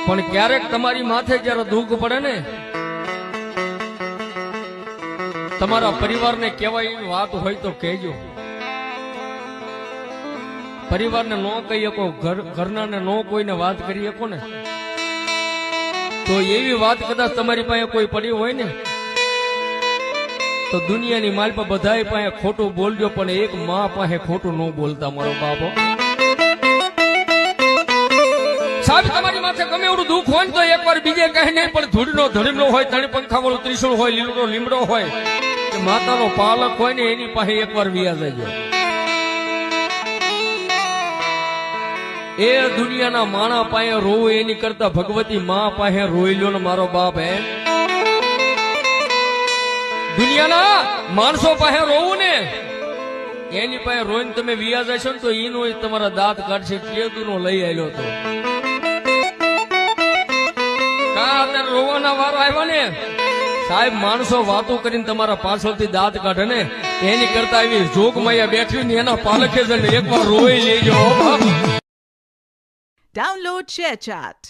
પણ ક્યારેક તમારી માથે જ્યારે દુઃખ પડે ને, તમારા પરિવારને કહેવાય એવી વાત હોય તો કહેજો. પરિવારને ન કહી શકો, ઘરનાને ન કોઈને વાત કરી શકો ને, તો એવી વાત કદાચ તમારી પાસે કોઈ પડી હોય ને, તો દુનિયાની માલ પર બધાય પાસે ખોટું બોલજો, પણ એક માં પાસે ખોટું ન બોલતા મારો બાપો. સાહેબ તમારી માથે ગમે એવડું દુઃખ હોય ને તો એકવાર બીજે કહે નહીં, પણ ધૂળનો ધડીનો હોય, તણી પંખા વાળું ત્રિશુળ હોય, લીમડો લીમડો હોય કે માતાનો પાલક હોય ને એની પાસે એકવાર વ્યાજ જજો. એ દુનિયાના માણા પાસે રોવું એની કરતા ભગવતી માં પાસે રોઈ લ્યો ને મારો બાપ. હે દુનિયાના માણસો પાસે રોવું ને એની પાસે રોઈને તમે વ્યાજ હશો ને તો એનો તમારા દાંત કાઢશે. કેદુનો લઈ આવ્યો તો અત્યારે રોવાના વારો આવ્યા ને સાહેબ, માણસો વાતો કરીને તમારા પાછળથી દાંત કાઢે ને એની કરતા એવી જોગમાયા બેઠી ને એના પાલકે જ એકવાર રોઈ લેજો. Download ShareChat.